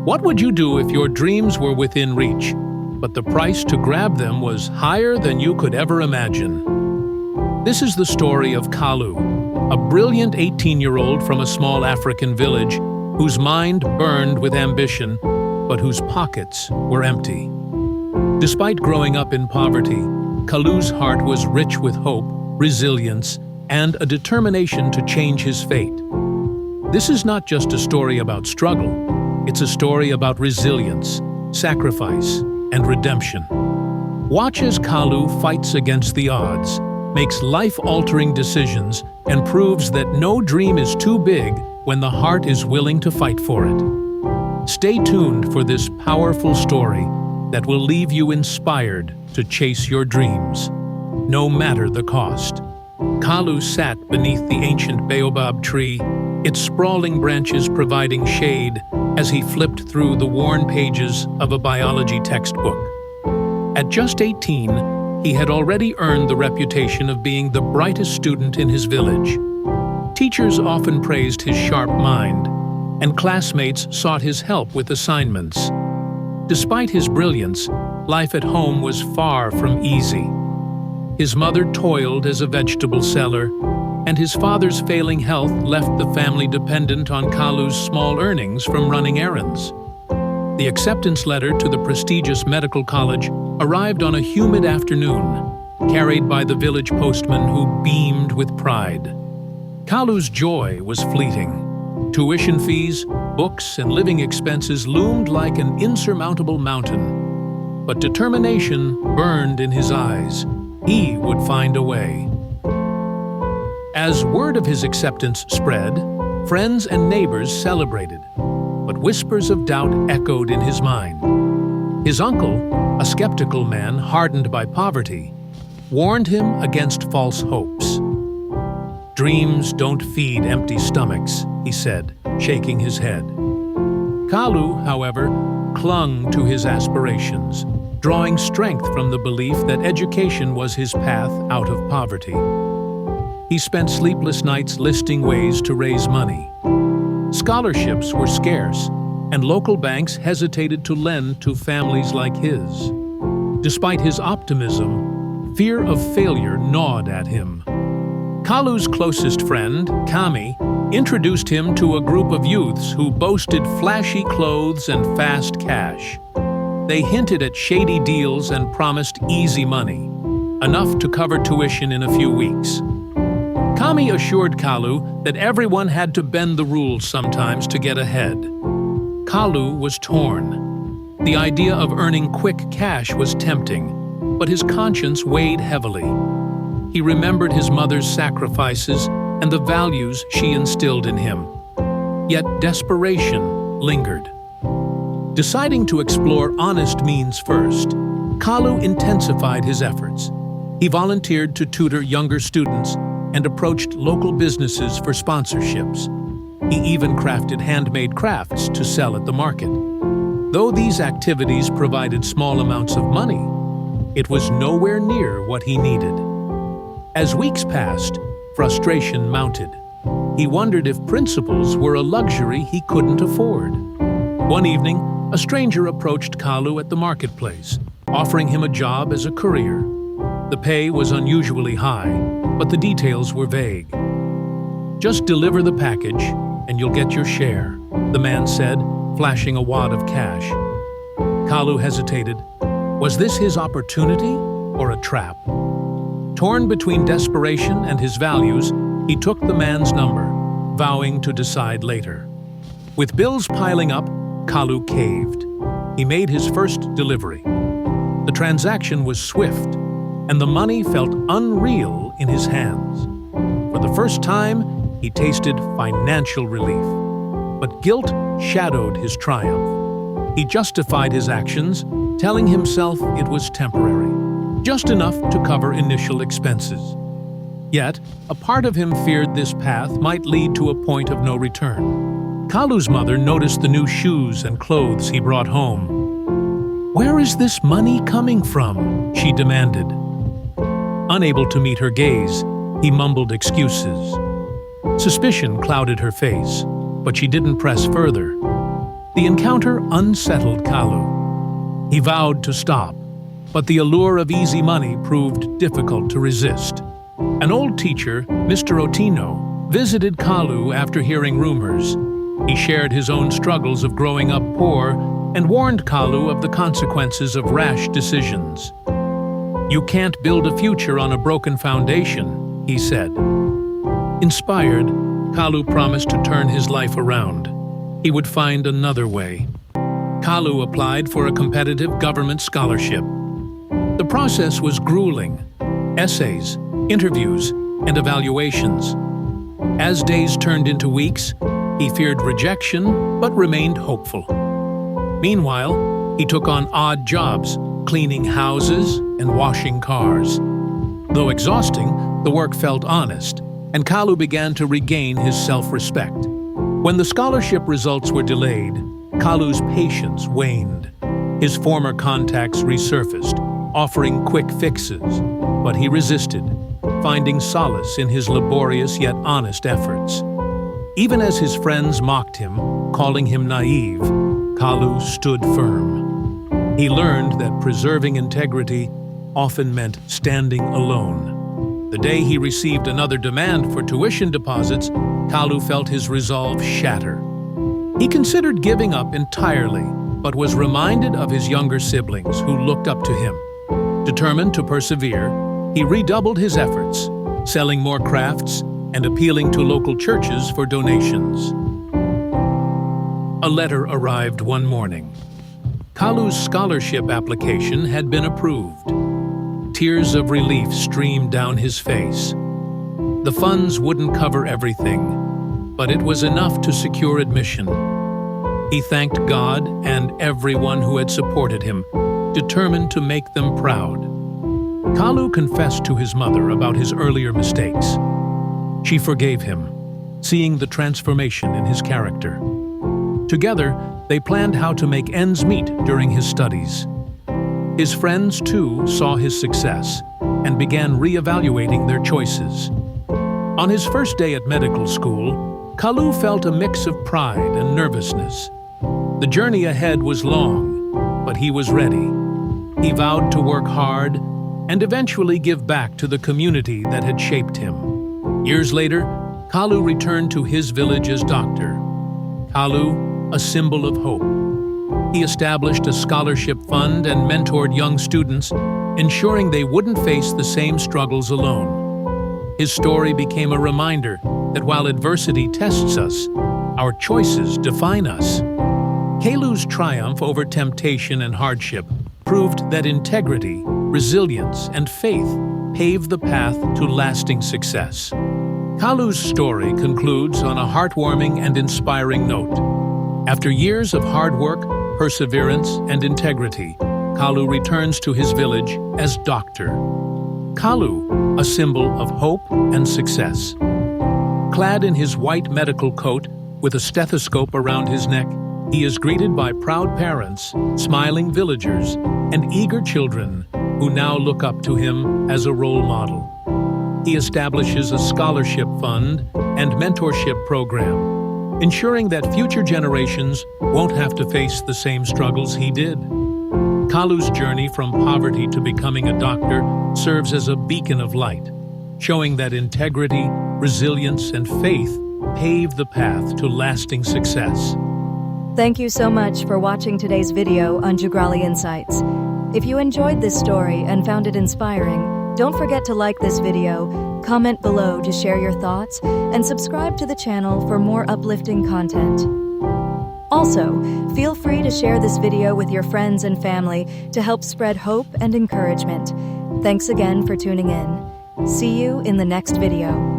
What would you do if your dreams were within reach, but the price to grab them was higher than you could ever imagine? This is the story of Kalu, a brilliant 18-year-old from a small African village whose mind burned with ambition, but whose pockets were empty. Despite growing up in poverty, Kalu's heart was rich with hope, resilience, and a determination to change his fate. This is not just a story about struggle, it's a story about resilience, sacrifice, and redemption. Watch as Kalu fights against the odds, makes life-altering decisions, and proves that no dream is too big when the heart is willing to fight for it. Stay tuned for this powerful story that will leave you inspired to chase your dreams, no matter the cost. Kalu sat beneath the ancient baobab tree, its sprawling branches providing shade as he flipped through the worn pages of a biology textbook. At just 18, he had already earned the reputation of being the brightest student in his village. Teachers often praised his sharp mind, and classmates sought his help with assignments. Despite his brilliance, life at home was far from easy. His mother toiled as a vegetable seller, and his father's failing health left the family dependent on Kalu's small earnings from running errands. The acceptance letter to the prestigious medical college arrived on a humid afternoon, carried by the village postman who beamed with pride. Kalu's joy was fleeting. Tuition fees, books, and living expenses loomed like an insurmountable mountain. But determination burned in his eyes. He would find a way. As word of his acceptance spread, friends and neighbors celebrated, but whispers of doubt echoed in his mind. His uncle, a skeptical man hardened by poverty, warned him against false hopes. "Dreams don't feed empty stomachs," he said, shaking his head. Kalu, however, clung to his aspirations, drawing strength from the belief that education was his path out of poverty. He spent sleepless nights listing ways to raise money. Scholarships were scarce, and local banks hesitated to lend to families like his. Despite his optimism, fear of failure gnawed at him. Kalu's closest friend, Kami, introduced him to a group of youths who boasted flashy clothes and fast cash. They hinted at shady deals and promised easy money, enough to cover tuition in a few weeks. Kami assured Kalu that everyone had to bend the rules sometimes to get ahead. Kalu was torn. The idea of earning quick cash was tempting, but his conscience weighed heavily. He remembered his mother's sacrifices and the values she instilled in him. Yet desperation lingered. Deciding to explore honest means first, Kalu intensified his efforts. He volunteered to tutor younger students and approached local businesses for sponsorships. He even crafted handmade crafts to sell at the market. Though these activities provided small amounts of money, it was nowhere near what he needed. As weeks passed, frustration mounted. He wondered if principles were a luxury he couldn't afford. One evening, a stranger approached Kalu at the marketplace, offering him a job as a courier. The pay was unusually high, but the details were vague. "Just deliver the package, and you'll get your share," the man said, flashing a wad of cash. Kalu hesitated. Was this his opportunity or a trap? Torn between desperation and his values, he took the man's number, vowing to decide later. With bills piling up, Kalu caved. He made his first delivery. The transaction was swift, and the money felt unreal in his hands. For the first time, he tasted financial relief. But guilt shadowed his triumph. He justified his actions, telling himself it was temporary, just enough to cover initial expenses. Yet, a part of him feared this path might lead to a point of no return. Kalu's mother noticed the new shoes and clothes he brought home. "Where is this money coming from?" she demanded. Unable to meet her gaze, he mumbled excuses. Suspicion clouded her face, but she didn't press further. The encounter unsettled Kalu. He vowed to stop, but the allure of easy money proved difficult to resist. An old teacher, Mr. Otino, visited Kalu after hearing rumors. He shared his own struggles of growing up poor and warned Kalu of the consequences of rash decisions. "You can't build a future on a broken foundation," he said. Inspired, Kalu promised to turn his life around. He would find another way. Kalu applied for a competitive government scholarship. The process was grueling: essays, interviews, and evaluations. As days turned into weeks, he feared rejection but remained hopeful. Meanwhile, he took on odd jobs, cleaning houses and washing cars. Though exhausting, the work felt honest, and Kalu began to regain his self-respect. When the scholarship results were delayed, Kalu's patience waned. His former contacts resurfaced, offering quick fixes, but he resisted, finding solace in his laborious yet honest efforts. Even as his friends mocked him, calling him naive, Kalu stood firm. He learned that preserving integrity often meant standing alone. The day he received another demand for tuition deposits, Kalu felt his resolve shatter. He considered giving up entirely, but was reminded of his younger siblings who looked up to him. Determined to persevere, he redoubled his efforts, selling more crafts and appealing to local churches for donations. A letter arrived one morning. Kalu's scholarship application had been approved. Tears of relief streamed down his face. The funds wouldn't cover everything, but it was enough to secure admission. He thanked God and everyone who had supported him, determined to make them proud. Kalu confessed to his mother about his earlier mistakes. She forgave him, seeing the transformation in his character. Together, they planned how to make ends meet during his studies. His friends, too, saw his success and began re-evaluating their choices. On his first day at medical school, Kalu felt a mix of pride and nervousness. The journey ahead was long, but he was ready. He vowed to work hard and eventually give back to the community that had shaped him. Years later, Kalu returned to his village as doctor. Kalu, a symbol of hope. He established a scholarship fund and mentored young students, ensuring they wouldn't face the same struggles alone. His story became a reminder that while adversity tests us, our choices define us. Kalu's triumph over temptation and hardship proved that integrity, resilience, and faith pave the path to lasting success. Kalu's story concludes on a heartwarming and inspiring note. After years of hard work, perseverance, and integrity, Kalu returns to his village as doctor. Kalu, a symbol of hope and success. Clad in his white medical coat with a stethoscope around his neck, he is greeted by proud parents, smiling villagers, and eager children who now look up to him as a role model. He establishes a scholarship fund and mentorship program, ensuring that future generations won't have to face the same struggles he did. Kalu's journey from poverty to becoming a doctor serves as a beacon of light, showing that integrity, resilience, and faith pave the path to lasting success. Thank you so much for watching today's video on Jugrali Insights. If you enjoyed this story and found it inspiring, don't forget to like this video, comment below to share your thoughts, and subscribe to the channel for more uplifting content. Also, feel free to share this video with your friends and family to help spread hope and encouragement. Thanks again for tuning in. See you in the next video.